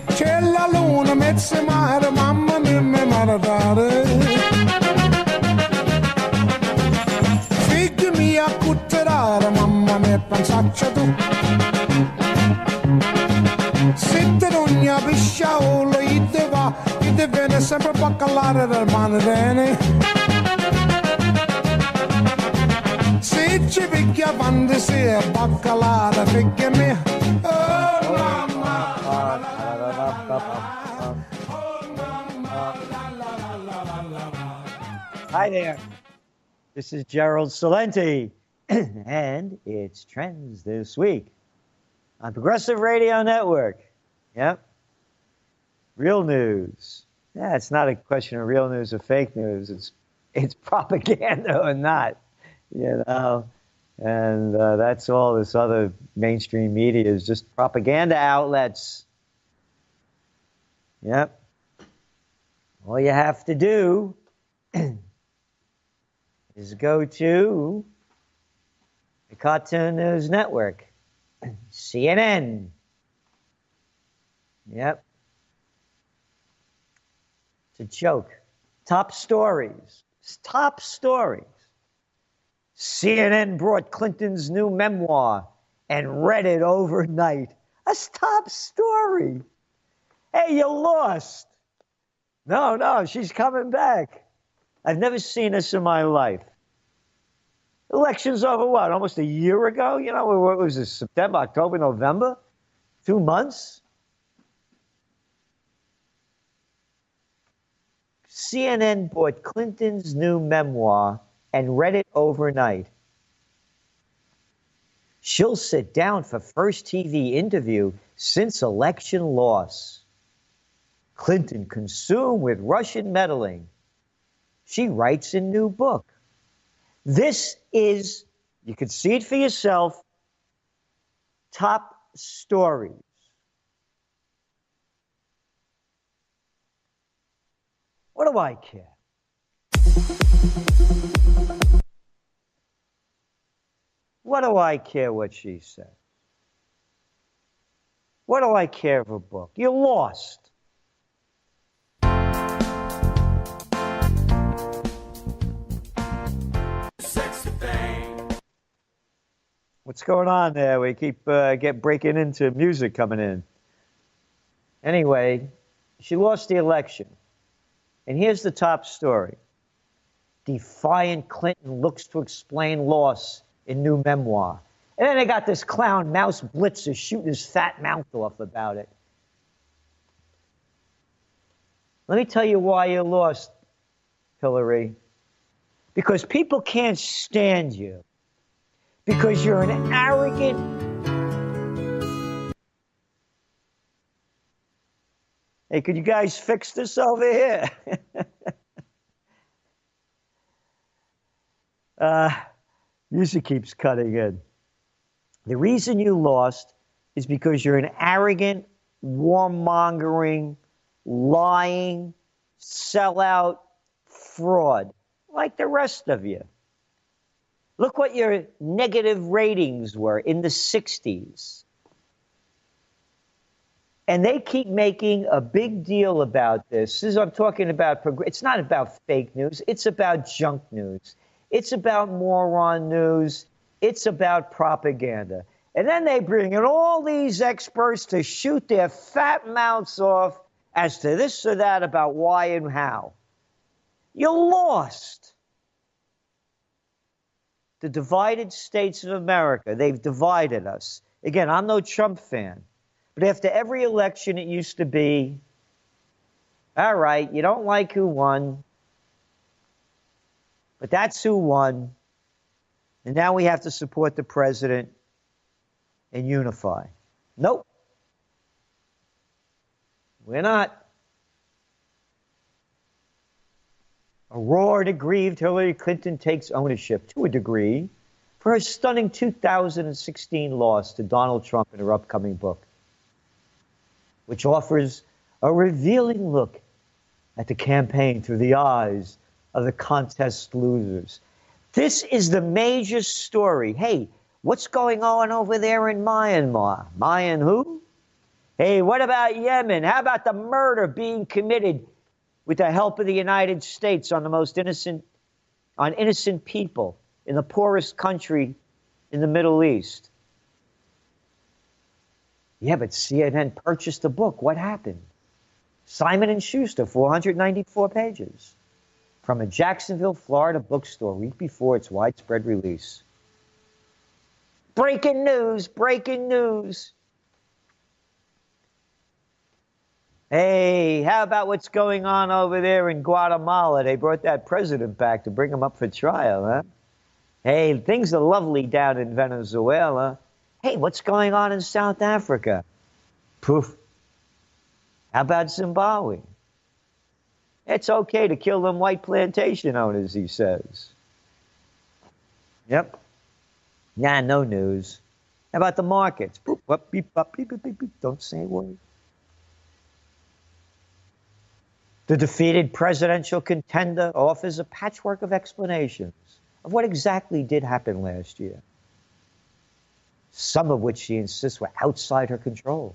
C'è la luna, mezzo mare, mamma mia, mi maradare. Figli mia, cutterare, mamma mia, pensaccia tu. Se te non ne pisciaolo, ite va, ite viene sempre baccalare del manrene. Se ci picchia fantasia, baccalare, figlia mia, oh mamma. Hi there, this is Gerald Celente, and it's Trends This Week on Progressive Radio Network. Yep, real news. Yeah, it's not a question of real news or fake news. It's propaganda or not, you know. And that's all this other mainstream media is, just propaganda outlets. Yep. All you have to do is go to the Cartoon News Network, CNN. Yep. It's a joke. Top stories. Top stories. CNN brought Clinton's new memoir and read it overnight. A top story. Hey, you lost. No, she's coming back. I've never seen this in my life. Election's over, what, almost a year ago? You know, what was this, September, October, November? 2 months? CNN bought Clinton's new memoir and read it overnight. She'll sit down for first TV interview since election loss. Clinton consumed with Russian meddling. She writes a new book. This is, you can see it for yourself, top stories. What do I care? What do I care what she said? What do I care of a book? You lost. What's going on there? We keep breaking into music coming in. Anyway, she lost the election. And here's the top story. Defiant Clinton looks to explain loss in new memoir. And then they got this clown Mouse Blitzer shooting his fat mouth off about it. Let me tell you why you lost, Hillary. Because people can't stand you. Because you're an arrogant... Hey, could you guys fix this over here? Music keeps cutting in. The reason you lost is because you're an arrogant, warmongering, lying, sellout fraud, like the rest of you. Look what your negative ratings were in the 60s. And they keep making a big deal about this. I'm talking about, it's not about fake news. It's about junk news. It's about moron news. It's about propaganda. And then they bring in all these experts to shoot their fat mouths off as to this or that about why and how. You lost. The divided states of America, they've divided us. Again, I'm no Trump fan. But after every election, it used to be, all right, you don't like who won, but that's who won. And now we have to support the president and unify. Nope. We're not. A roared, aggrieved Hillary Clinton takes ownership, to a degree, for her stunning 2016 loss to Donald Trump in her upcoming book, which offers a revealing look at the campaign through the eyes of the contest losers. This is the major story. Hey, what's going on over there in Myanmar? Mayan who? Hey, what about Yemen? How about the murder being committed with the help of the United States on innocent people in the poorest country in the Middle East? Yeah, but CNN purchased the book. What happened? Simon & Schuster, 494 pages. From a Jacksonville, Florida bookstore a week before its widespread release. Breaking news, breaking news. Hey, how about what's going on over there in Guatemala? They brought that president back to bring him up for trial, huh? Hey, things are lovely down in Venezuela. Hey, what's going on in South Africa? Poof. How about Zimbabwe? It's okay to kill them white plantation owners, he says. Yep. Nah, no news. How about the markets? Boop, whoop, beep, bop, beep, beep, beep, beep. Don't say a word. The defeated presidential contender offers a patchwork of explanations of what exactly did happen last year, some of which she insists were outside her control,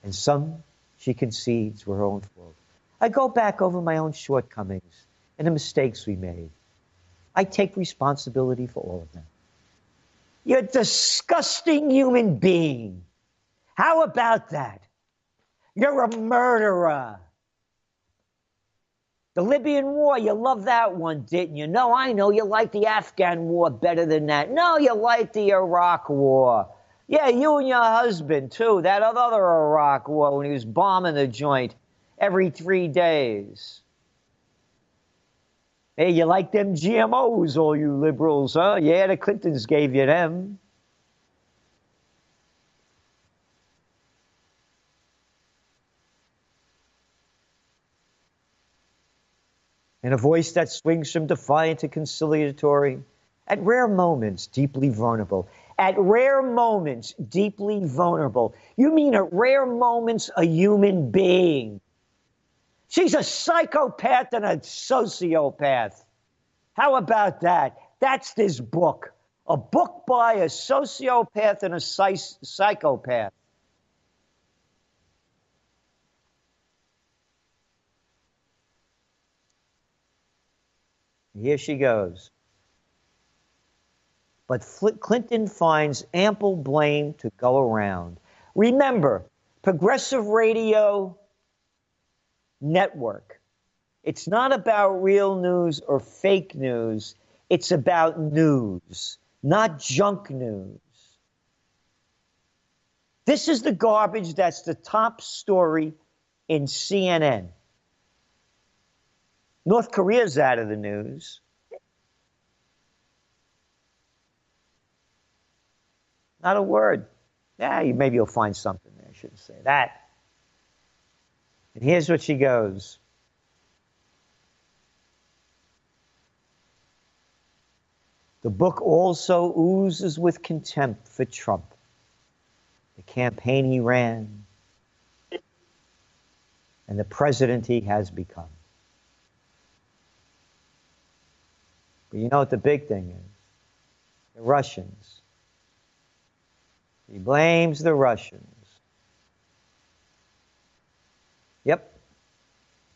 and some she concedes were her own fault. I go back over my own shortcomings and the mistakes we made. I take responsibility for all of them. You're a disgusting human being. How about that? You're a murderer. The Libyan War, you loved that one, didn't you? No, I know you like the Afghan War better than that. No, you like the Iraq War. Yeah, you and your husband, too. That other Iraq War when he was bombing the joint every 3 days. Hey, you like them GMOs, all you liberals, huh? Yeah, the Clintons gave you them. In a voice that swings from defiant to conciliatory, at rare moments, deeply vulnerable. At rare moments, deeply vulnerable. You mean at rare moments, a human being. She's a psychopath and a sociopath. How about that? That's this book. A book by a sociopath and a psychopath. Here she goes. But Clinton finds ample blame to go around. Remember, Progressive Radio Network. It's not about real news or fake news. It's about news, not junk news. This is the garbage that's the top story in CNN. North Korea's out of the news. Not a word. Yeah, maybe you'll find something there. I shouldn't say that. And here's what she goes. The book also oozes with contempt for Trump, the campaign he ran, and the president he has become. But you know what the big thing is? The Russians. He blames the Russians. Yep.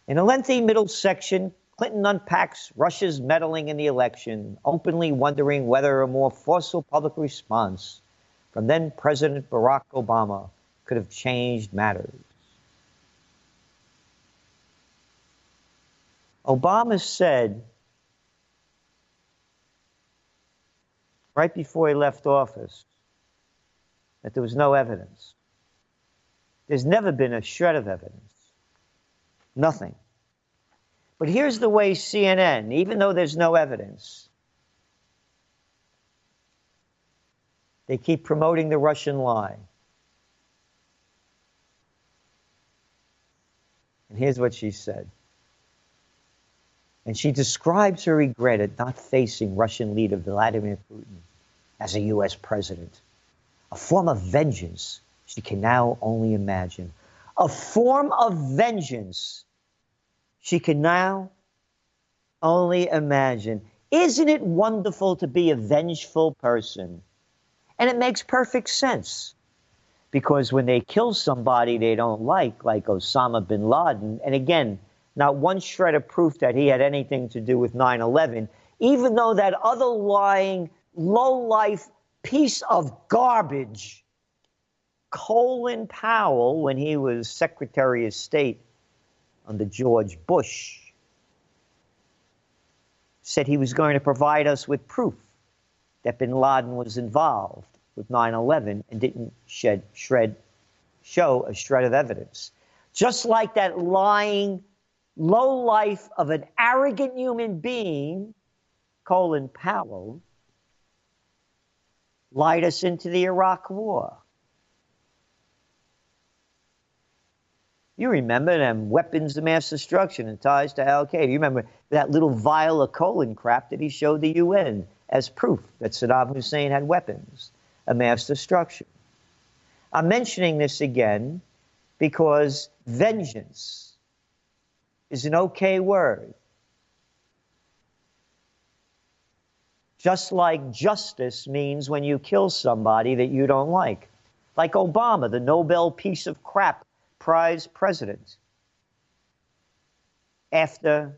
In a lengthy middle section, Clinton unpacks Russia's meddling in the election, openly wondering whether a more forceful public response from then President Barack Obama could have changed matters. Obama said right before he left office that there was no evidence. There's never been a shred of evidence. Nothing. But here's the way CNN, even though there's no evidence, they keep promoting the Russian lie. And here's what she said. And she describes her regret at not facing Russian leader Vladimir Putin as a U.S. president. A form of vengeance she can now only imagine. A form of vengeance she can now only imagine. Isn't it wonderful to be a vengeful person? And it makes perfect sense. Because when they kill somebody they don't like Osama bin Laden, and again, not one shred of proof that he had anything to do with 9/11, even though that other lying, low-life piece of garbage, Colin Powell, when he was Secretary of State under George Bush, said he was going to provide us with proof that bin Laden was involved with 9/11 and didn't show a shred of evidence. Just like that lying low life of an arrogant human being, Colin Powell, lied us into the Iraq War. You remember them weapons of mass destruction and ties to Al-Qaeda. You remember that little vial of colon crap that he showed the UN as proof that Saddam Hussein had weapons of mass destruction. I'm mentioning this again because vengeance is an okay word. Just like justice means when you kill somebody that you don't like. Like Obama, the Nobel piece of crap prize president. After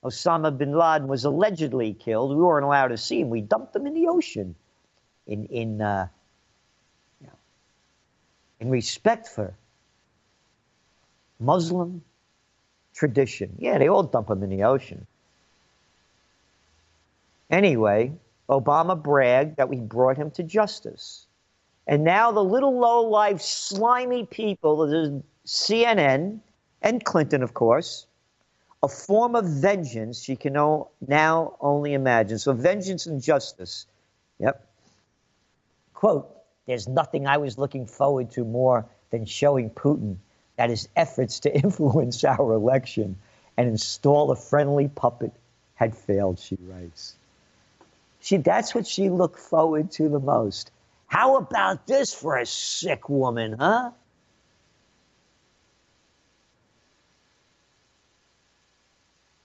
Osama bin Laden was allegedly killed, we weren't allowed to see him. We dumped him in the ocean in respect for Muslim tradition. Yeah, they all dump him in the ocean. Anyway, Obama bragged that we brought him to justice. And now the little low-life, slimy people, the CNN and Clinton, of course, a form of vengeance she can now only imagine. So vengeance and justice. Yep. Quote, "There's nothing I was looking forward to more than showing Putin that his efforts to influence our election and install a friendly puppet had failed," she writes. That's what she looked forward to the most. How about this for a sick woman, huh?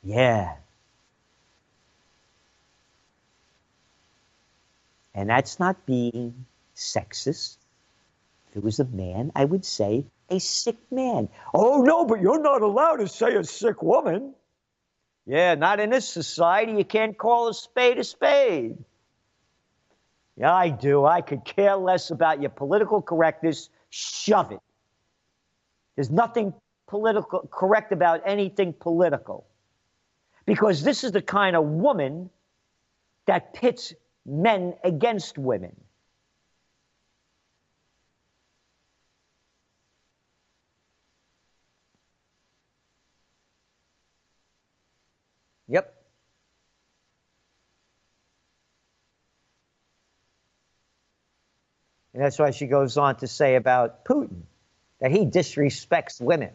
Yeah. And that's not being sexist. If it was a man, I would say a sick man. Oh, no, but you're not allowed to say a sick woman. Yeah, not in this society. You can't call a spade a spade. Yeah, I do. I could care less about your political correctness. Shove it. There's nothing political correct about anything political. Because this is the kind of woman that pits men against women. Yep. And that's why she goes on to say about Putin, that he disrespects women.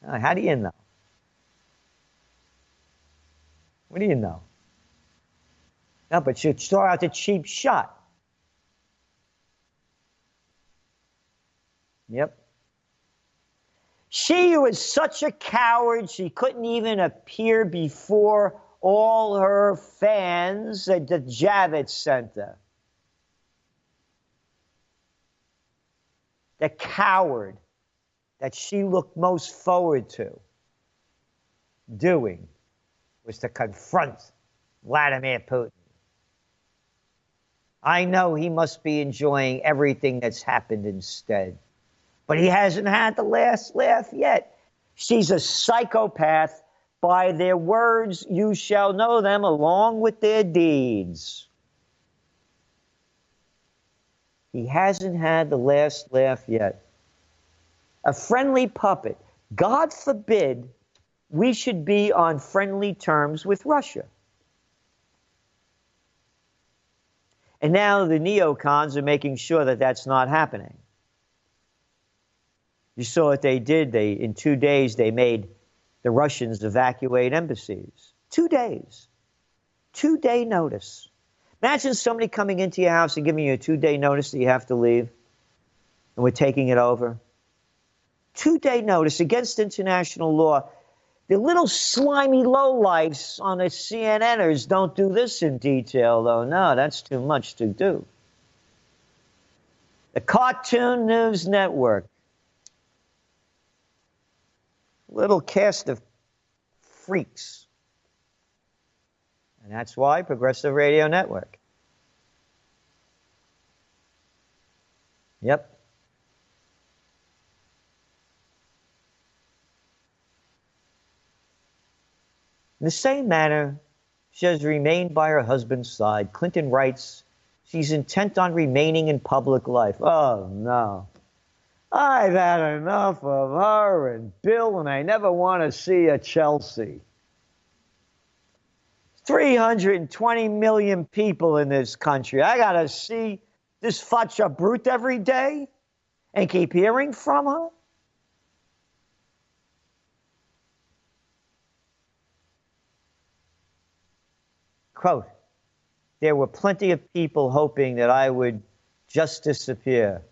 How do you know? What do you know? No, but you throw out the cheap shot. Yep. She was such a coward, she couldn't even appear before all her fans at the Javits Center. The coward that she looked most forward to doing was to confront Vladimir Putin. I know he must be enjoying everything that's happened instead, but he hasn't had the last laugh yet. She's a psychopath. By their words, you shall know them, along with their deeds. He hasn't had the last laugh yet. A friendly puppet. God forbid we should be on friendly terms with Russia. And now the neocons are making sure that that's not happening. You saw what they did. In 2 days, they made the Russians evacuate embassies. 2 days. 2-day notice. Imagine somebody coming into your house and giving you a 2-day notice that you have to leave, and we're taking it over. 2-day notice against international law. The little slimy lowlifes on the CNNers don't do this in detail, though. No, that's too much to do. The Cartoon News Network. Little cast of freaks. And that's why Progressive Radio Network. Yep. In the same manner, she has remained by her husband's side. Clinton writes, she's intent on remaining in public life. Oh, no. I've had enough of her and Bill, and I never want to see a Chelsea. 320 million people in this country. I got to see this Facha Brute every day and keep hearing from her? Quote, there were plenty of people hoping that I would just disappear.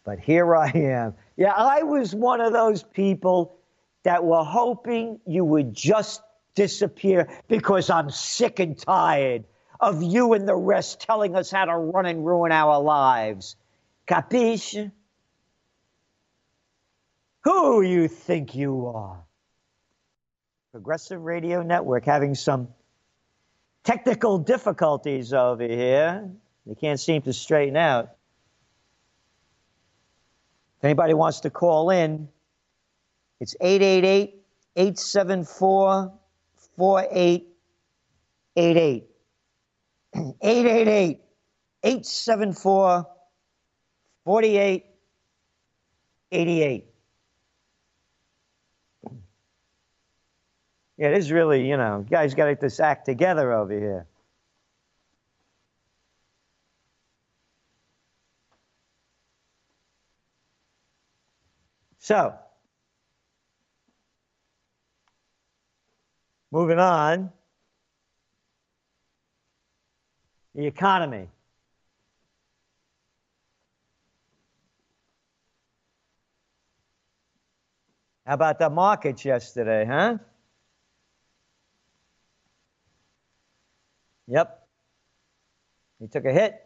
But here I am. Yeah, I was one of those people that were hoping you would just disappear because I'm sick and tired of you and the rest telling us how to run and ruin our lives. Capisce? Who you think you are? Progressive Radio Network having some technical difficulties over here. They can't seem to straighten out. If anybody wants to call in, it's 888-874-4888. 888-874-4888. Yeah, this is really, you guys got to get this act together over here. So, moving on, the economy. How about the markets yesterday, huh? Yep. He took a hit.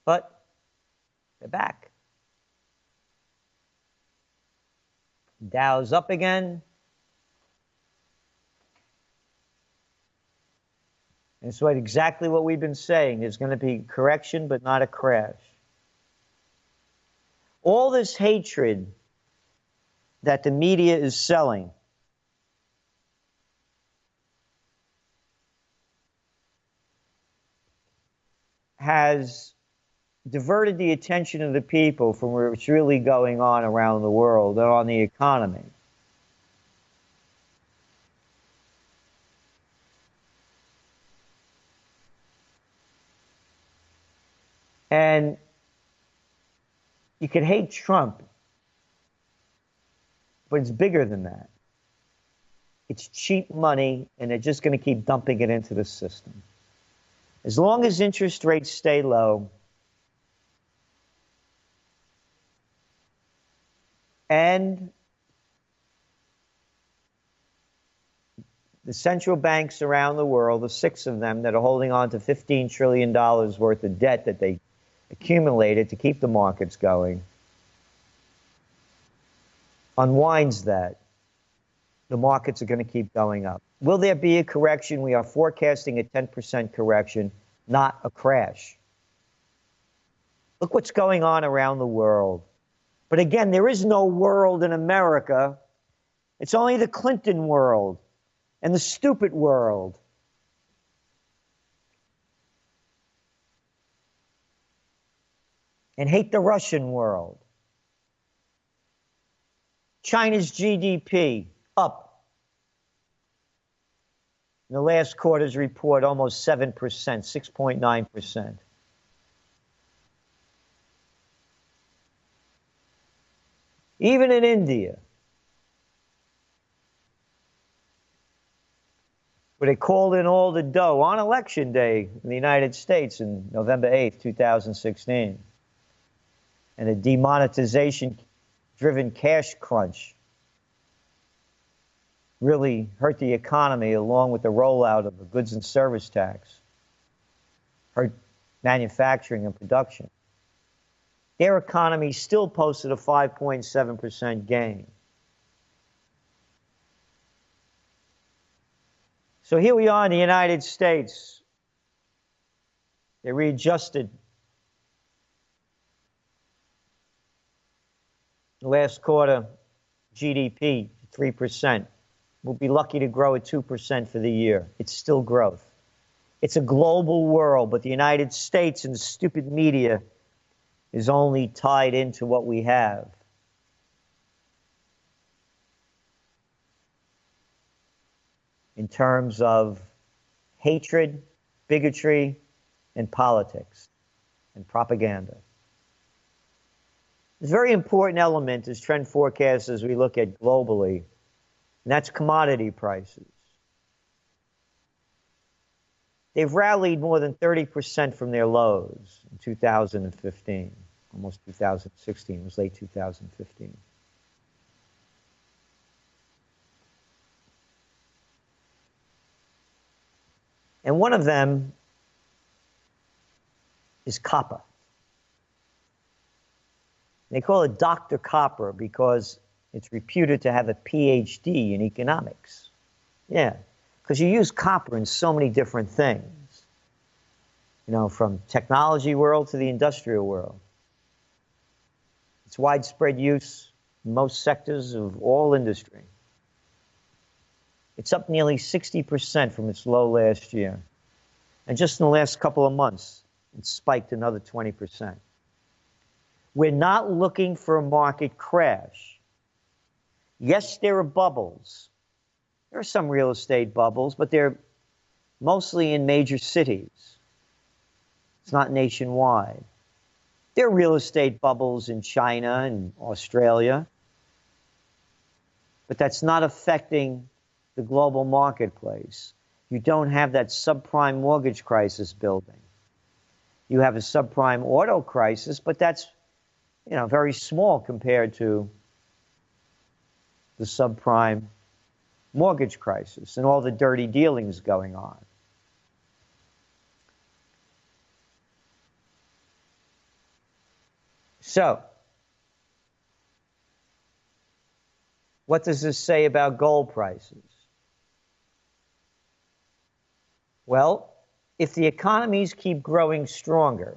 But they're back. Dow's up again. And it's exactly what we've been saying. There's going to be correction, but not a crash. All this hatred that the media is selling has diverted the attention of the people from what's really going on around the world and on the economy. And you could hate Trump, but it's bigger than that. It's cheap money, and they're just going to keep dumping it into the system. As long as interest rates stay low, and the central banks around the world, the 6 of them that are holding on to $15 trillion worth of debt that they accumulated to keep the markets going, unwinds that, the markets are going to keep going up. Will there be a correction? We are forecasting a 10% correction, not a crash. Look what's going on around the world. But again, there is no world in America. It's only the Clinton world and the stupid world. And hate the Russian world. China's GDP up. In the last quarter's report, almost 7%, 6.9%. Even in India, where they called in all the dough on election day in the United States in November 8th, 2016, and a demonetization-driven cash crunch. really hurt the economy, along with the rollout of the goods and service tax, hurt manufacturing and production. Their economy still posted a 5.7% gain. So here we are in the United States. They readjusted the last quarter GDP to 3%. We'll be lucky to grow at 2% for the year. It's still growth. It's a global world, but the United States and the stupid media is only tied into what we have. In terms of hatred, bigotry, and politics and propaganda. It's a very important element as trend forecasts as we look at globally, and that's commodity prices. They've rallied more than 30% from their lows in 2015, almost 2016, it was late 2015. And one of them is copper. They call it Dr. Copper because it's reputed to have a PhD in economics. Yeah, because you use copper in so many different things. You know, from technology world to the industrial world. It's widespread use in most sectors of all industry. It's up nearly 60% from its low last year. And just in the last couple of months, it's spiked another 20%. We're not looking for a market crash. Yes, there are bubbles. There are some real estate bubbles, but they're mostly in major cities. It's not nationwide. There are real estate bubbles in China and Australia, but that's not affecting the global marketplace. You don't have that subprime mortgage crisis building. You have a subprime auto crisis, but that's, you know, very small compared to the subprime mortgage crisis and all the dirty dealings going on. So, what does this say about gold prices? Well, if the economies keep growing stronger,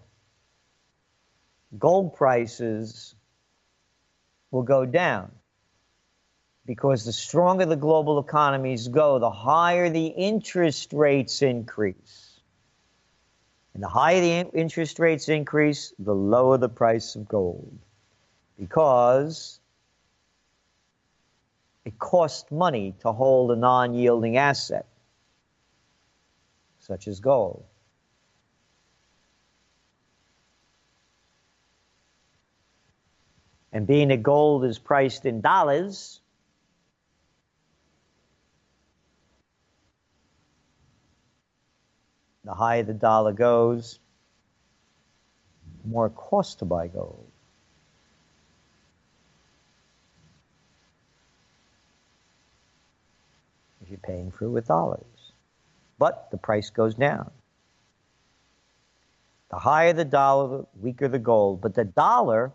gold prices will go down because the stronger the global economies go, the higher the interest rates increase. And the higher the interest rates increase, the lower the price of gold, because it costs money to hold a non-yielding asset, such as gold. And being that gold is priced in dollars, the higher the dollar goes, the more it costs to buy gold. If you're paying for it with dollars. But the price goes down. The higher the dollar, the weaker the gold. But the dollar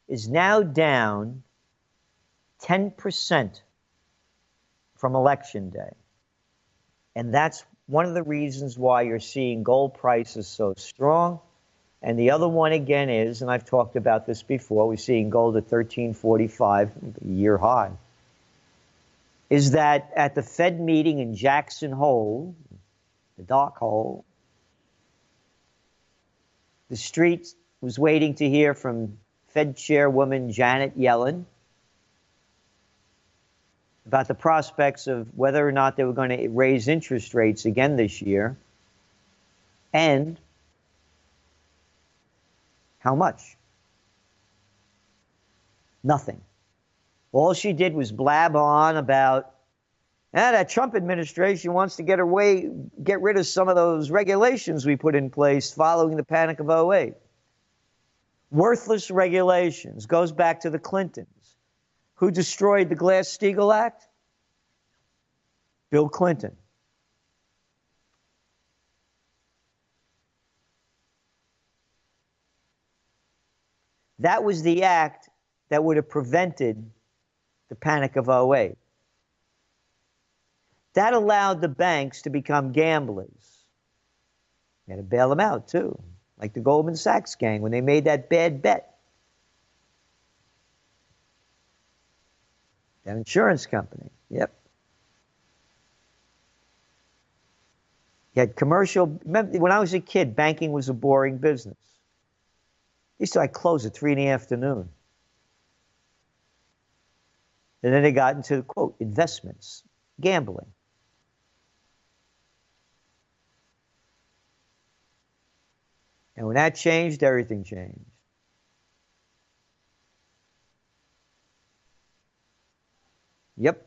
is now down 10% from election day. And that's one of the reasons why you're seeing gold prices so strong. And the other one again is, and I've talked about this before, we're seeing gold at $13.45, a year high, is that at the Fed meeting in Jackson Hole, the dark hole, the street was waiting to hear from Fed Chairwoman Janet Yellen about the prospects of whether or not they were going to raise interest rates again this year, and how much? Nothing. All she did was blab on about, that Trump administration wants to get rid of some of those regulations we put in place following the panic of '08. Worthless regulations. Goes back to the Clintons. Who destroyed the Glass-Steagall Act? Bill Clinton. That was the act that would have prevented the panic of '08. That allowed the banks to become gamblers. You had to bail them out, too, like the Goldman Sachs gang when they made that bad bet. That insurance company, yep. You had commercial. Remember, when I was a kid, banking was a boring business. They used to close at 3 in the afternoon. And then they got into, quote, investments, gambling. And when that changed, everything changed. Yep.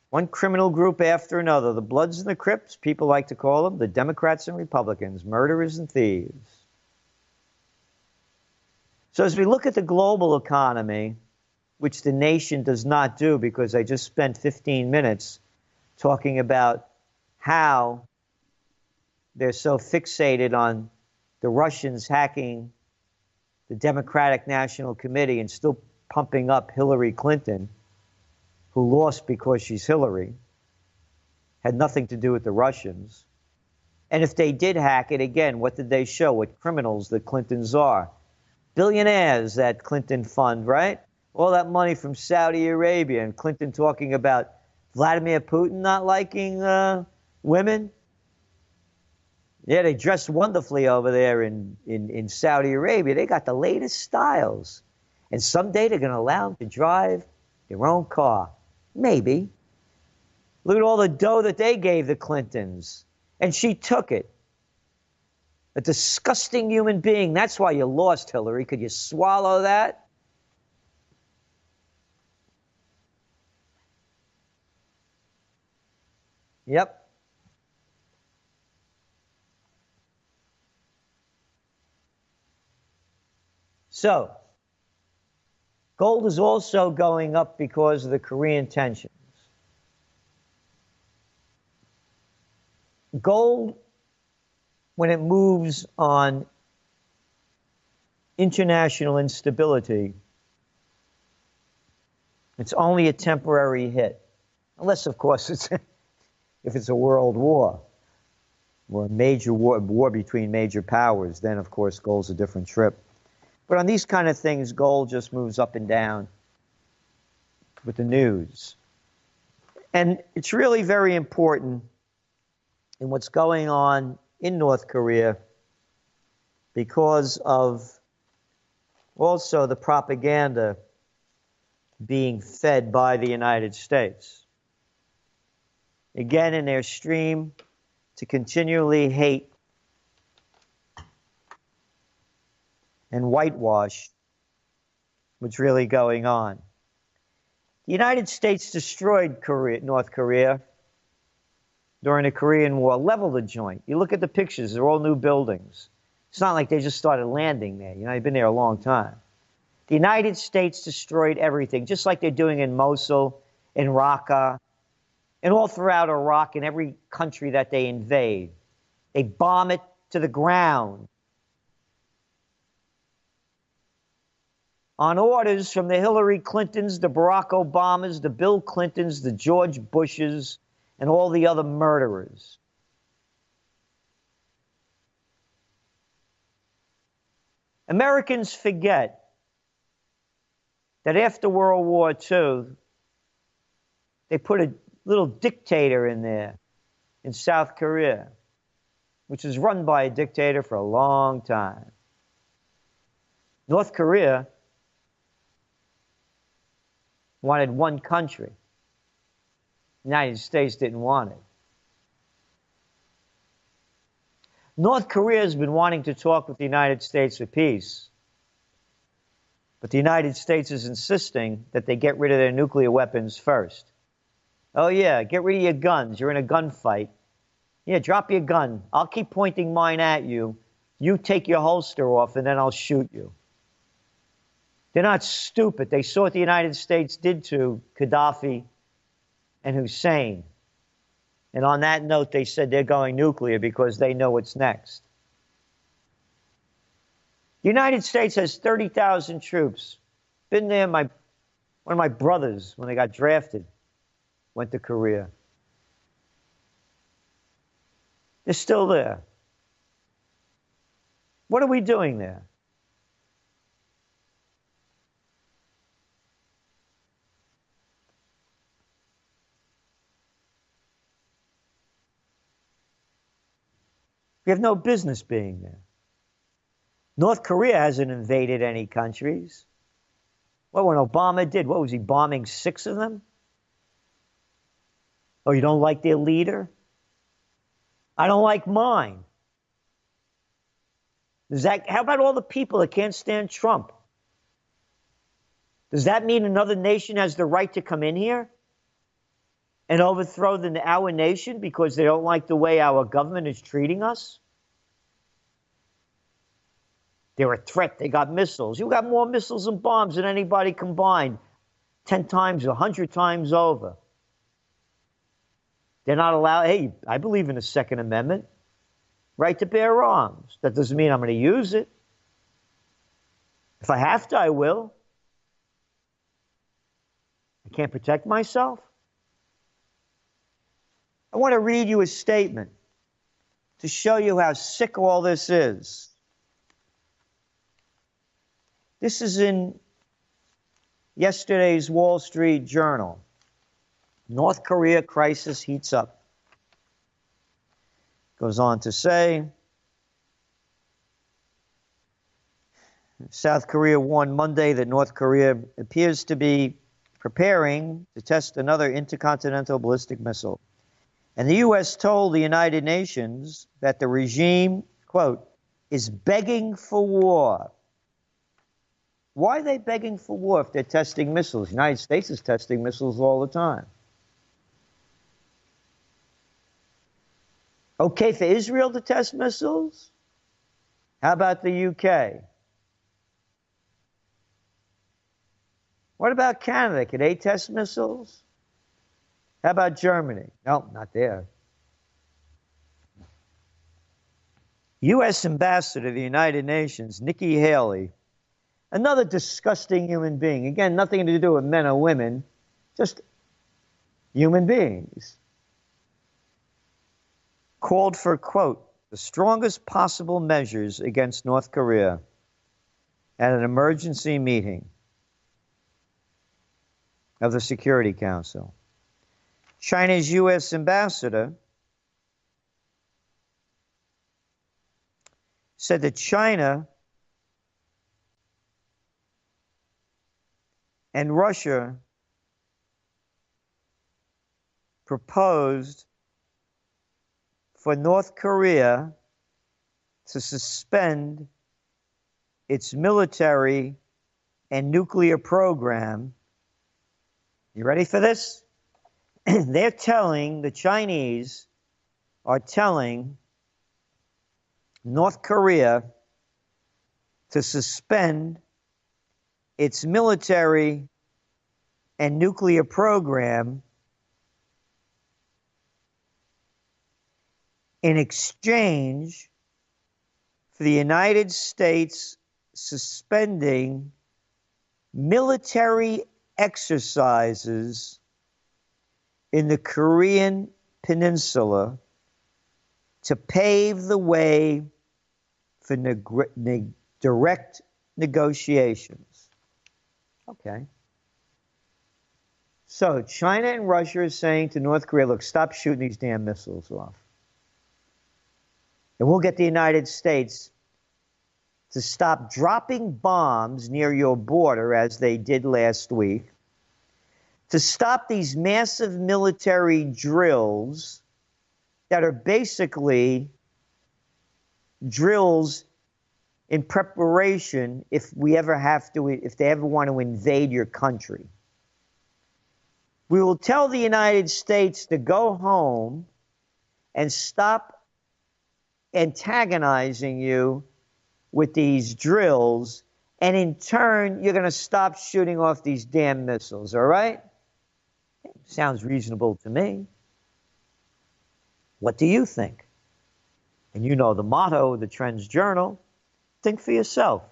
One criminal group after another. The Bloods and the Crips, people like to call them, the Democrats and Republicans, murderers and thieves. So as we look at the global economy, which the nation does not do because I just spent 15 minutes talking about how they're so fixated on the Russians hacking the Democratic National Committee and still pumping up Hillary Clinton, who lost because she's Hillary, had nothing to do with the Russians. And if they did hack it, again, what did they show? What criminals the Clintons are. Billionaires, that Clinton fund, right? All that money from Saudi Arabia, and Clinton talking about Vladimir Putin not liking women. Yeah, they dress wonderfully over there in Saudi Arabia. They got the latest styles. And someday they're going to allow them to drive their own car. Maybe. Look at all the dough that they gave the Clintons. And she took it. A disgusting human being. That's why you lost, Hillary. Could you swallow that? Yep. So, gold is also going up because of the Korean tensions. Gold, when it moves on international instability, it's only a temporary hit. Unless, of course, if it's a world war or a major war between major powers, then, of course, gold's a different trip. But on these kind of things, gold just moves up and down with the news. And it's really very important in what's going on in North Korea because of also the propaganda being fed by the United States. Again, in their stream to continually hate and whitewash what's really going on. The United States destroyed North Korea during the Korean War, leveled the joint. You look at the pictures, they're all new buildings. It's not like they just started landing there. They've been there a long time. The United States destroyed everything, just like they're doing in Mosul, in Raqqa, and all throughout Iraq and every country that they invade. They bomb it to the ground. On orders from the Hillary Clintons, the Barack Obamas, the Bill Clintons, the George Bushes, and all the other murderers. Americans forget that after World War II, they put a little dictator in there in South Korea, which was run by a dictator for a long time. North Korea wanted one country. The United States didn't want it. North Korea has been wanting to talk with the United States for peace, but the United States is insisting that they get rid of their nuclear weapons first. Oh yeah, get rid of your guns. You're in a gunfight. Yeah, drop your gun. I'll keep pointing mine at you. You take your holster off and then I'll shoot you. They're not stupid. They saw what the United States did to Gaddafi and Hussein. And on that note, they said they're going nuclear because they know what's next. The United States has 30,000 troops. Been there, one of my brothers, when they got drafted, went to Korea. They're still there. What are we doing there? We have no business being there. North Korea hasn't invaded any countries. Well, when Obama did, what was he, bombing 6 of them? Oh, you don't like their leader? I don't like mine. How about all the people that can't stand Trump? Does that mean another nation has the right to come in here and overthrow our nation because they don't like the way our government is treating us? They're a threat. They got missiles. You got more missiles and bombs than anybody combined, 10 times, 100 times over. They're not allowed. Hey, I believe in the Second Amendment. Right to bear arms. That doesn't mean I'm going to use it. If I have to, I will. I can't protect myself. I want to read you a statement to show you how sick all this is. This is in yesterday's Wall Street Journal. North Korea crisis heats up. Goes on to say, South Korea warned Monday that North Korea appears to be preparing to test another intercontinental ballistic missile. And the U.S. told the United Nations that the regime, quote, is begging for war. Why are they begging for war if they're testing missiles? The United States is testing missiles all the time. Okay for Israel to test missiles? How about the UK? What about Canada? Can they test missiles? How about Germany? No, not there. U.S. Ambassador to the United Nations, Nikki Haley, another disgusting human being. Again, nothing to do with men or women, just human beings. Called for, quote, the strongest possible measures against North Korea at an emergency meeting of the Security Council. China's U.S. ambassador said that China and Russia proposed for North Korea to suspend its military and nuclear program. You ready for this? The Chinese are telling North Korea to suspend its military and nuclear program in exchange for the United States suspending military exercises in the Korean Peninsula to pave the way for direct negotiations. Okay. So China and Russia are saying to North Korea, look, stop shooting these damn missiles off. And we'll get the United States to stop dropping bombs near your border, as they did last week, to stop these massive military drills that are basically drills in preparation if they ever want to invade your country. We will tell the United States to go home and stop antagonizing you with these drills, and in turn, you're going to stop shooting off these damn missiles, all right? Sounds reasonable to me. What do you think? And you know the motto of the Trends Journal, think for yourself.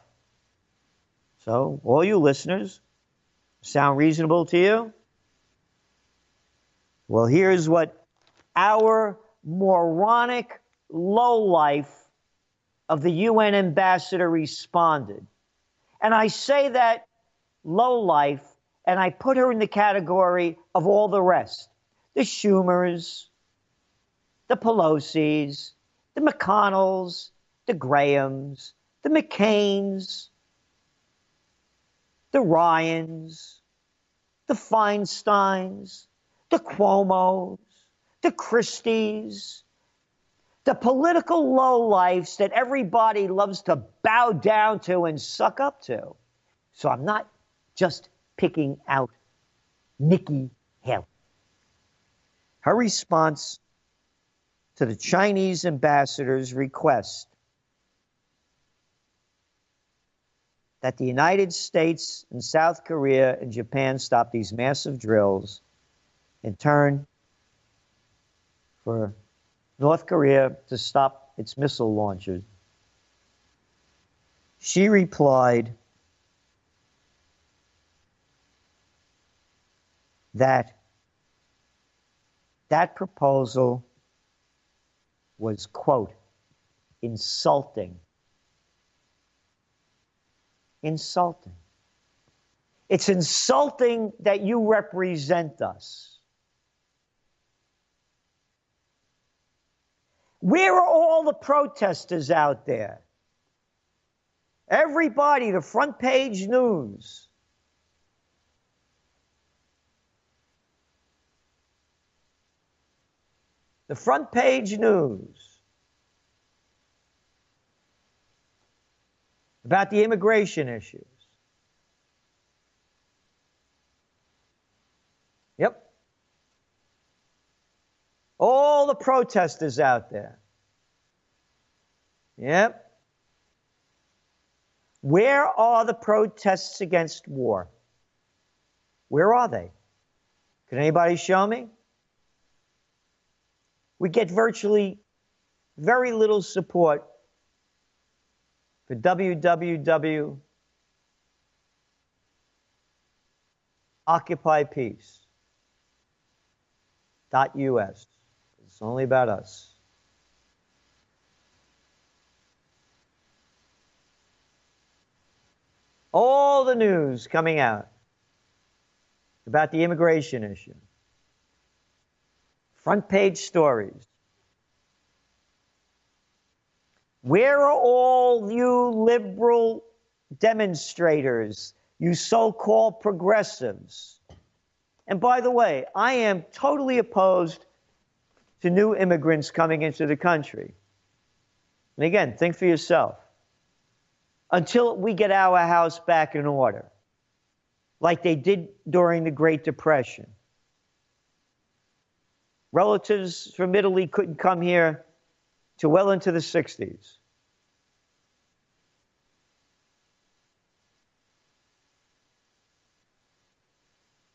So, all you listeners, sound reasonable to you? Well, here's what our moronic lowlife of the UN ambassador responded. And I say that lowlife, and I put her in the category of all the rest. The Schumers, the Pelosi's, the McConnells, the Grahams, the McCains, the Ryans, the Feinsteins, the Cuomos, the Christies, the political lowlifes that everybody loves to bow down to and suck up to. So I'm not just picking out Nikki Haley. Her response to the Chinese ambassador's request that the United States and South Korea and Japan stop these massive drills in turn for North Korea to stop its missile launches. She replied that that proposal was, quote, insulting. Insulting. It's insulting that you represent us. Where are all the protesters out there? Everybody, the front page news. The front page news about the immigration issues. Yep. All the protesters out there. Yep. Where are the protests against war? Where are they? Can anybody show me? We get virtually very little support for www.occupypeace.us. It's only about us. All the news coming out about the immigration issue. Front page stories. Where are all you liberal demonstrators, you so-called progressives? And by the way, I am totally opposed to new immigrants coming into the country. And again, think for yourself. Until we get our house back in order, like they did during the Great Depression. Relatives from Italy couldn't come here till well into the 60s.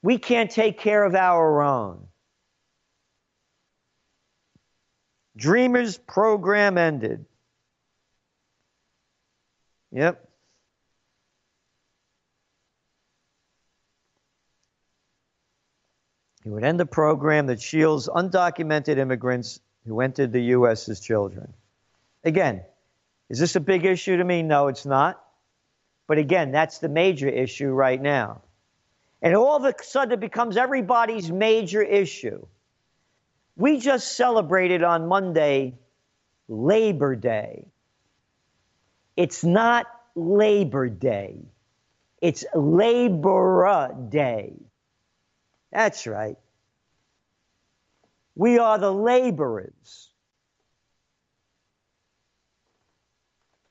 We can't take care of our own. Dreamers program ended. Yep. He would end the program that shields undocumented immigrants who entered the U.S. as children. Again, is this a big issue to me? No, it's not. But again, that's the major issue right now. And all of a sudden it becomes everybody's major issue. We just celebrated on Monday Labor Day. It's not Labor Day. It's Labor Day. That's right. We are the laborers.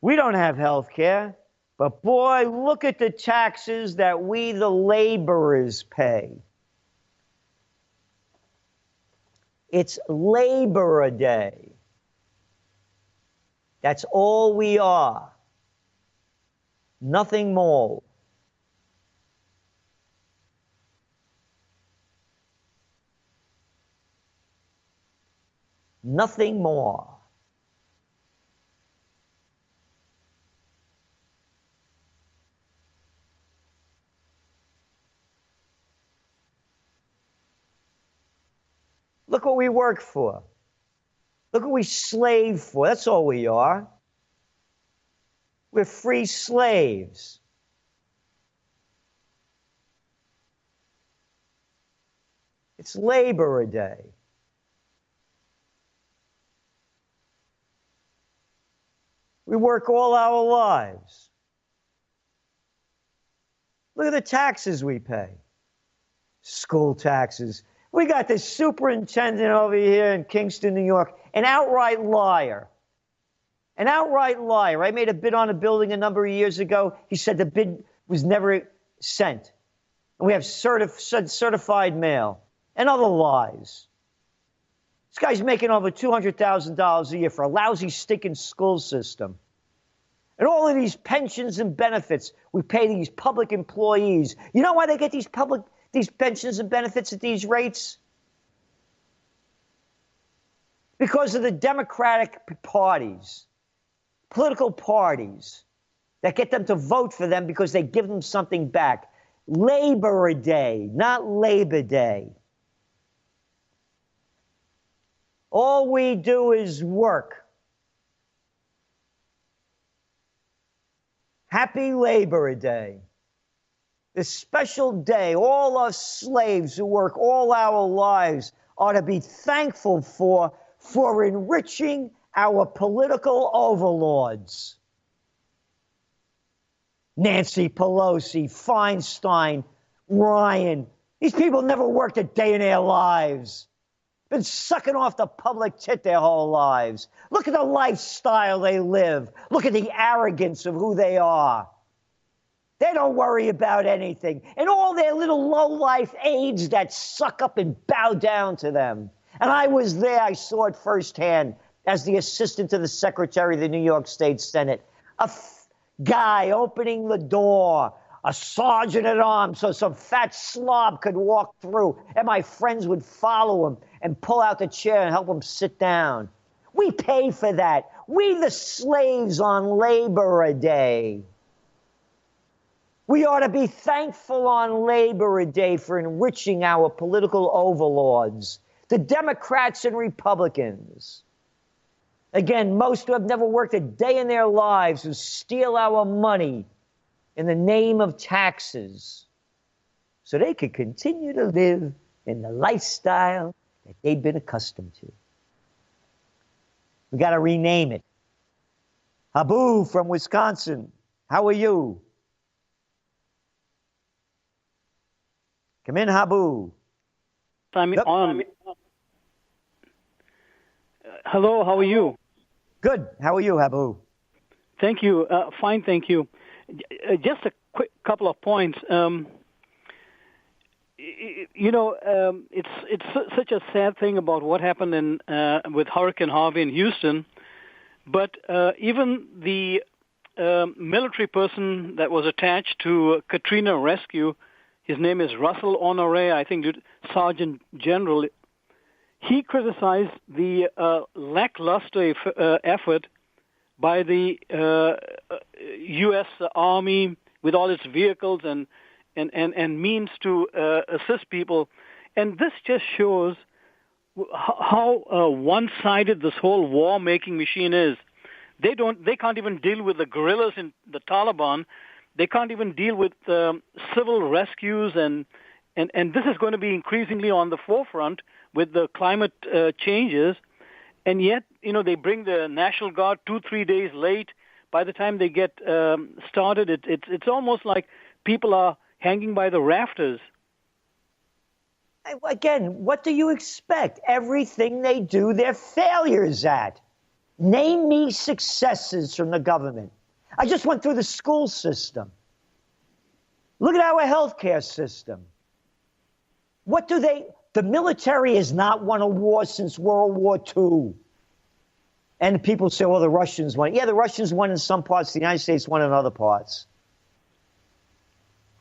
We don't have health care, but boy, look at the taxes that we, the laborers, pay. It's Labor Day. That's all we are. Nothing more. Nothing more. Look what we work for. Look what we slave for. That's all we are. We're free slaves. It's Labor Day. We work all our lives. Look at the taxes we pay. School taxes. We got this superintendent over here in Kingston, New York, an outright liar. An outright liar. I made a bid on a building a number of years ago. He said the bid was never sent. And we have certified mail and other lies. This guy's making over $200,000 a year for a lousy, stinking school system. And all of these pensions and benefits we pay these public employees. You know why they get these pensions and benefits at these rates? Because of the Democratic parties, political parties that get them to vote for them because they give them something back. Labor Day, not Labor Day. All we do is work. Happy Labor Day. This special day, all us slaves who work all our lives are to be thankful for enriching our political overlords. Nancy Pelosi, Feinstein, Ryan. These people never worked a day in their lives. Been sucking off the public tit their whole lives. Look at the lifestyle they live. Look at the arrogance of who they are. They don't worry about anything. And all their little low-life aides that suck up and bow down to them. And I was there. I saw it firsthand as the assistant to the secretary of the New York State Senate. A guy opening the door, a sergeant at arms so some fat slob could walk through, and my friends would follow him and pull out the chair and help him sit down. We pay for that. We the slaves on Labor Day. We ought to be thankful on Labor Day for enriching our political overlords, the Democrats and Republicans. Again, most who have never worked a day in their lives, who steal our money in the name of taxes so they could continue to live in the lifestyle that they've been accustomed to. We got to rename it. Habu from Wisconsin, how are you? Come in, Habu. Hello, how are you? Good. How are you, Habu? Thank you. Fine, thank you. Just a quick couple of points. It's such a sad thing about what happened with Hurricane Harvey in Houston, but even the military person that was attached to Katrina rescue, his name is Russell Honoré, I think Sergeant General, he criticized the lackluster effort by the U.S. Army with all its vehicles and means to assist people. And this just shows how one-sided this whole war-making machine is. They can't even deal with the guerrillas in the Taliban. They can't even deal with civil rescues, and this is going to be increasingly on the forefront with the climate changes. And yet, they bring the National Guard 2-3 days late. By the time they get started, it's almost like people are hanging by the rafters. Again, what do you expect? Everything they do, they're failures at. Name me successes from the government. I just went through the school system. Look at our healthcare system. The military has not won a war since World War II. And people say, well, the Russians won. Yeah, the Russians won in some parts. The United States won in other parts.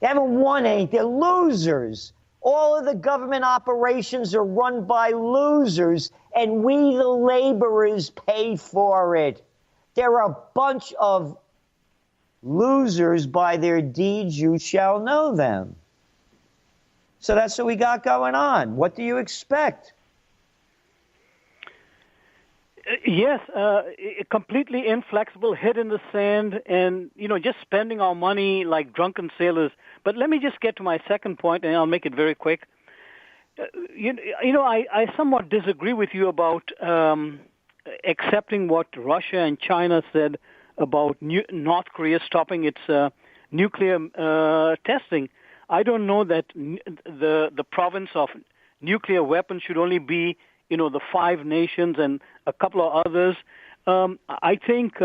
They haven't won anything. They're losers. All of the government operations are run by losers, and we, the laborers, pay for it. They're a bunch of losers. By their deeds you shall know them. So that's what we got going on. What do you expect? Yes, completely inflexible, head in the sand, and, just spending our money like drunken sailors. But let me just get to my second point, and I'll make it very quick. I somewhat disagree with you about accepting what Russia and China said about North Korea stopping its nuclear testing. I don't know that the province of nuclear weapons should only be, the 5 nations and a couple of others. I think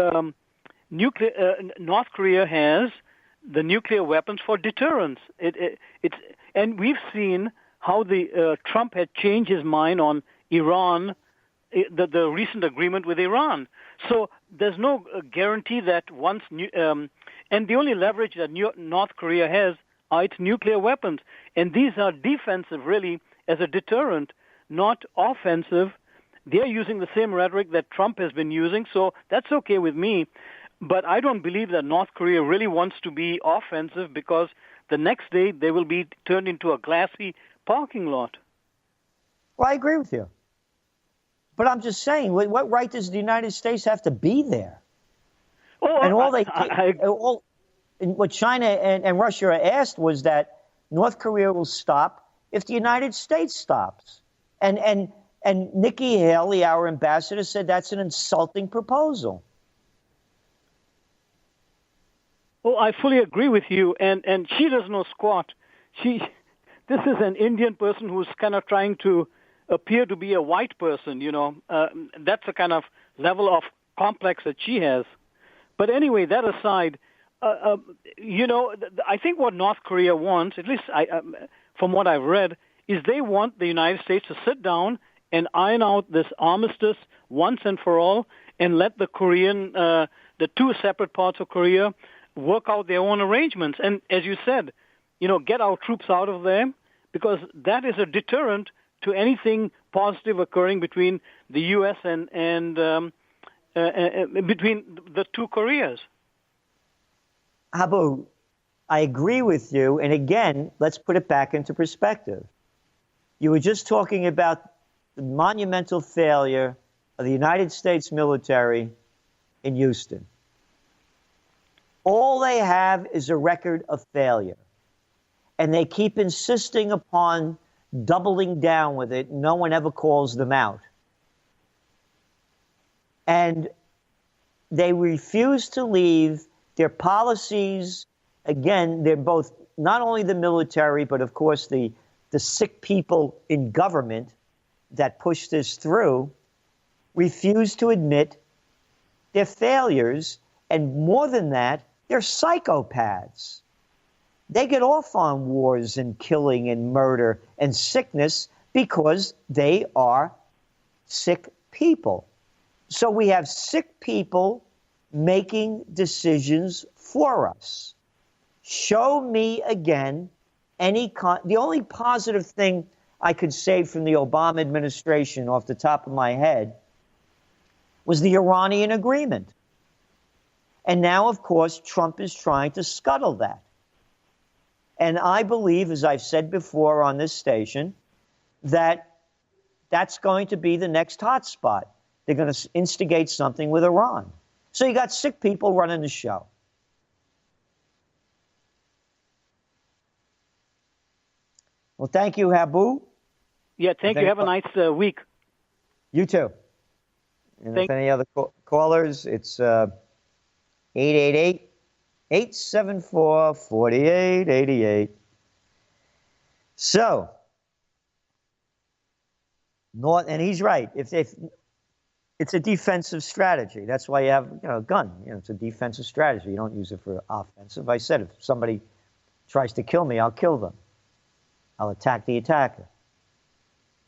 North Korea has the nuclear weapons for deterrence. And we've seen how the Trump had changed his mind on Iran, the recent agreement with Iran. So there's no guarantee that once and the only leverage that North Korea has are its nuclear weapons, and these are defensive, really, as a deterrent, not offensive. They're using the same rhetoric that Trump has been using, so that's okay with me. But I don't believe that North Korea really wants to be offensive, because the next day they will be turned into a glassy parking lot. Well, I agree with you. But I'm just saying, what right does the United States have to be there? And what China and Russia asked was that North Korea will stop if the United States stops. And Nikki Haley, our ambassador, said that's an insulting proposal. Oh, I fully agree with you, and she doesn't know squat. This is an Indian person who's kind of trying to appear to be a white person, That's the kind of level of complex that she has. But anyway, that aside, I think what North Korea wants, at least from what I've read, is they want the United States to sit down and iron out this armistice once and for all, and let the the 2 separate parts of Korea work out their own arrangements. And as you said, get our troops out of there, because that is a deterrent to anything positive occurring between the U.S. and between the 2 Koreas. Habu, I agree with you. And again, let's put it back into perspective. You were just talking about the monumental failure of the United States military in Houston. All they have is a record of failure. And they keep insisting upon doubling down with it. No one ever calls them out. And they refuse to leave their policies. Again, they're both not only the military, but of course the sick people in government that push this through, refuse to admit their failures. And more than that, they're psychopaths. They get off on wars and killing and murder and sickness because they are sick people. So we have sick people making decisions for us. Show me again the only positive thing I could say from the Obama administration off the top of my head was the Iranian agreement. And now, of course, Trump is trying to scuttle that. And I believe, as I've said before on this station, that that's going to be the next hotspot. They're going to instigate something with Iran. So you got sick people running the show. Well, thank you, Habu. Yeah, thank you. Have a nice week. You too. And if any other callers, it's 888-874-4888. So, and he's right. If it's a defensive strategy, that's why you have a gun. It's a defensive strategy. You don't use it for offensive. I said if somebody tries to kill me, I'll kill them. I'll attack the attacker.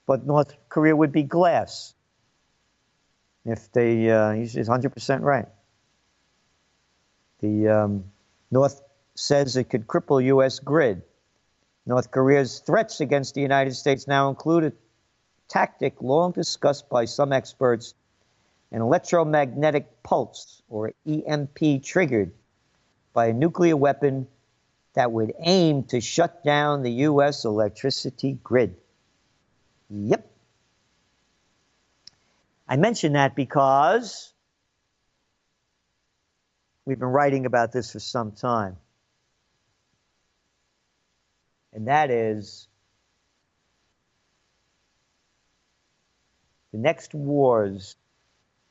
But North Korea would be glass. If he's 100% right. The North says it could cripple U.S. grid. North Korea's threats against the United States now include a tactic long discussed by some experts, an electromagnetic pulse, or EMP, triggered by a nuclear weapon that would aim to shut down the U.S. electricity grid. Yep. I mention that because we've been writing about this for some time. And that is the next wars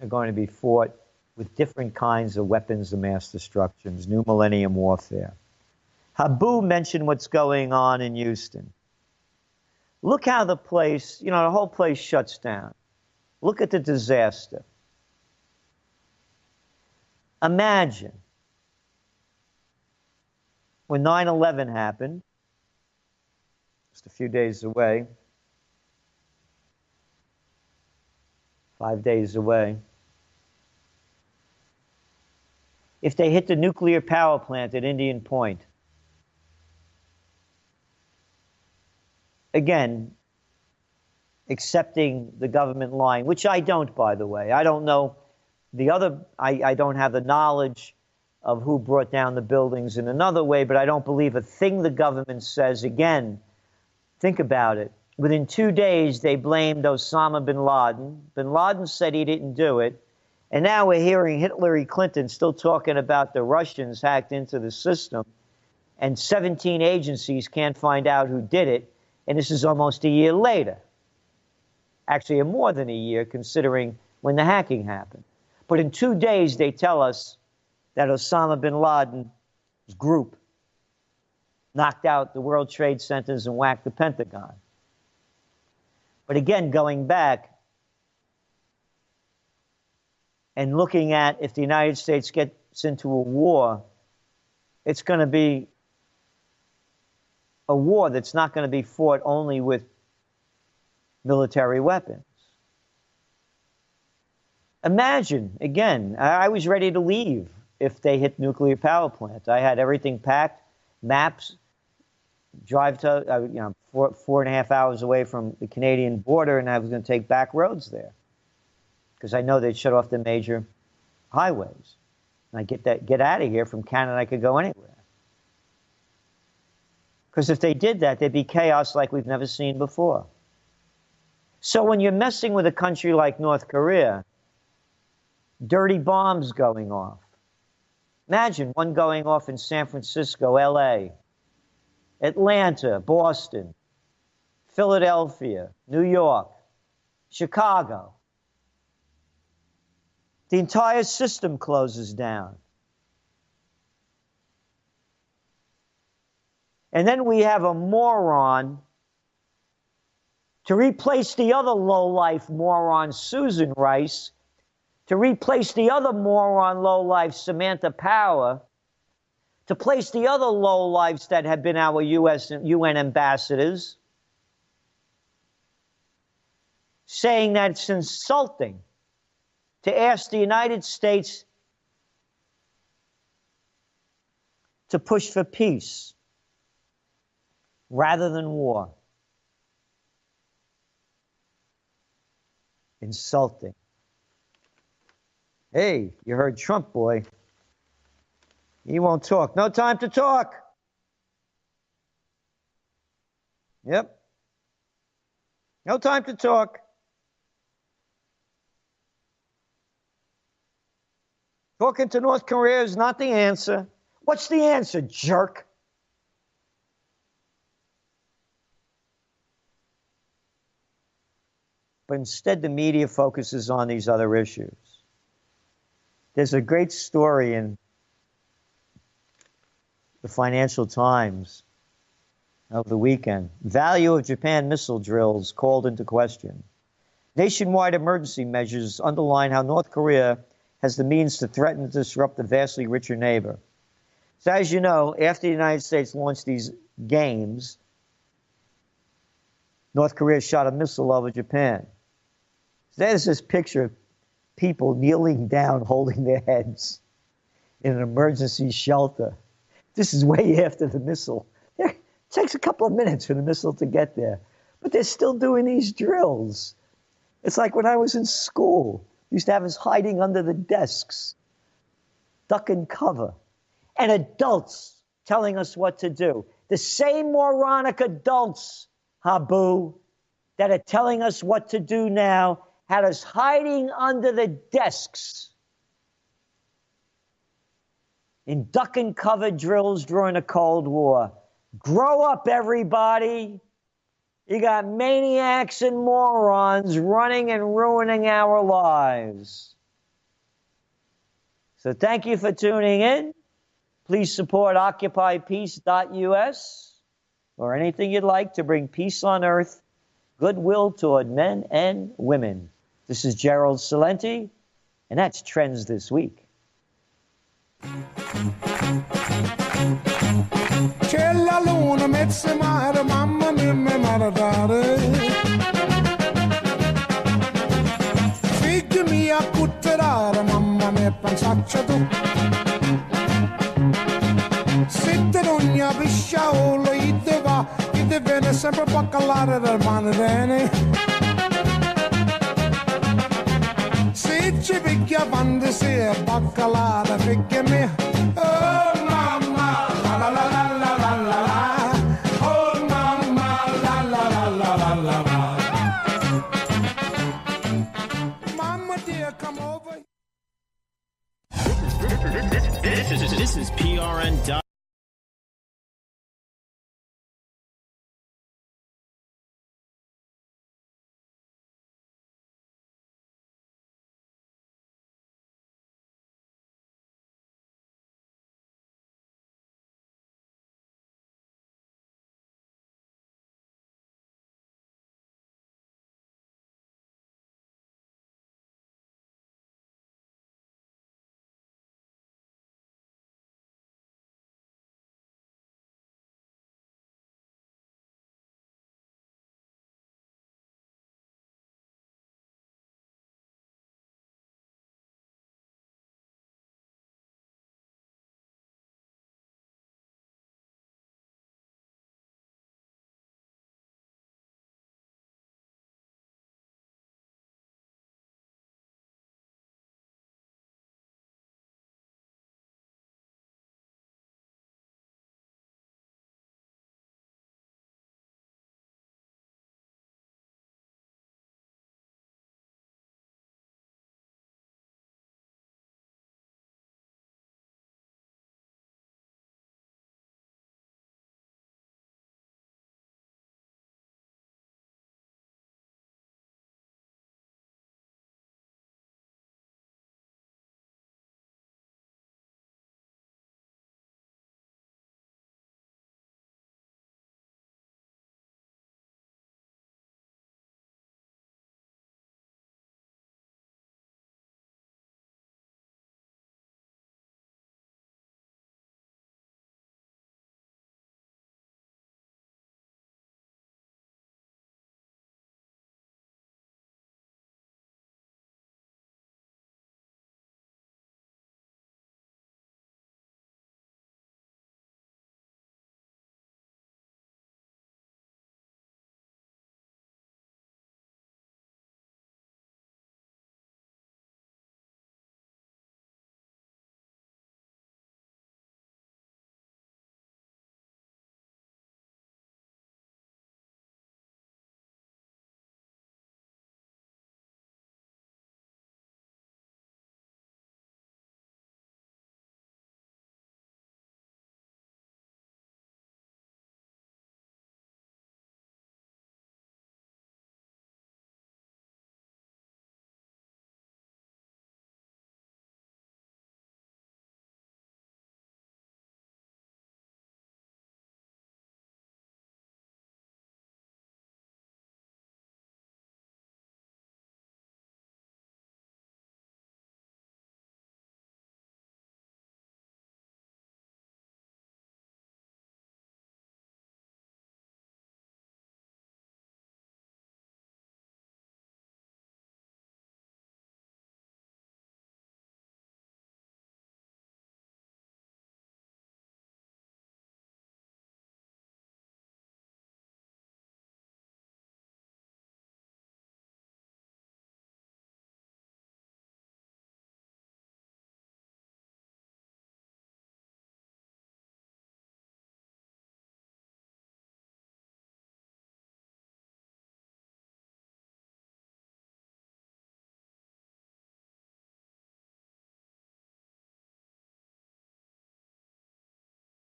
are going to be fought with different kinds of weapons of mass destruction, new millennium warfare. Habu mentioned what's going on in Houston. Look how the place, the whole place shuts down. Look at the disaster. Imagine when 9/11 happened, just a few days away, 5 days away. If they hit the nuclear power plant at Indian Point, again, accepting the government line, which I don't, by the way. I don't know I don't have the knowledge of who brought down the buildings in another way, but I don't believe a thing the government says. Again, think about it. Within 2 days, they blamed Osama bin Laden. Bin Laden said he didn't do it. And now we're hearing Hillary Clinton still talking about the Russians hacked into the system, and 17 agencies can't find out who did it. And this is almost a year later. Actually, more than a year, considering when the hacking happened. But in 2 days, they tell us that Osama bin Laden's group knocked out the World Trade Centers and whacked the Pentagon. But again, going back and looking at if the United States gets into a war, it's going to be a war that's not going to be fought only with military weapons. Imagine, again, I was ready to leave if they hit nuclear power plants. I had everything packed, maps, drive to, 4.5 hours away from the Canadian border, and I was going to take back roads there because I know they'd shut off the major highways. And I get out of here from Canada, I could go anywhere. Because if they did that, there'd be chaos like we've never seen before. So when you're messing with a country like North Korea, dirty bombs going off. Imagine one going off in San Francisco, LA, Atlanta, Boston, Philadelphia, New York, Chicago. The entire system closes down. And then we have a moron to replace the other lowlife moron, Susan Rice, to replace the other moron lowlife, Samantha Power, to place the other lowlifes that have been our U.S. and UN ambassadors, saying that it's insulting to ask the United States to push for peace rather than war. Insulting. Hey, you heard Trump, boy. He won't talk. No time to talk. Yep. No time to talk. Talking to North Korea is not the answer. What's the answer, jerk? But instead, the media focuses on these other issues. There's a great story in the Financial Times of the weekend. Value of Japan missile drills called into question. Nationwide emergency measures underline how North Korea has the means to threaten and disrupt a vastly richer neighbor. So as you know, after the United States launched these games, North Korea shot a missile over Japan. So there's this picture of people kneeling down, holding their heads in an emergency shelter. This is way after the missile. takes a couple of minutes for the missile to get there. But they're still doing these drills. It's like when I was in school, used to have us hiding under the desks, duck and cover, and adults telling us what to do. The same moronic adults, Habu, that are telling us what to do now, had us hiding under the desks in duck and cover drills during the Cold War. Grow up, everybody. You got maniacs and morons running and ruining our lives. So thank you for tuning in. Please support OccupyPeace.us or anything you'd like to bring peace on earth, goodwill toward men and women. This is Gerald Celente, and that's Trends This Week. C'è la luna, mezza mare, mamma mia, mi maradare. Figli mia, cutterare, mamma mia, pensaccia tu. Se te non capisci, io te va, io te viene sempre a calare del mare. Se ci picchia quando si è baccalata, picchia me. Oh mamma, la la la la la la la la. Oh mamma, la la la la la la la. Mama dear, come over. This is PRN.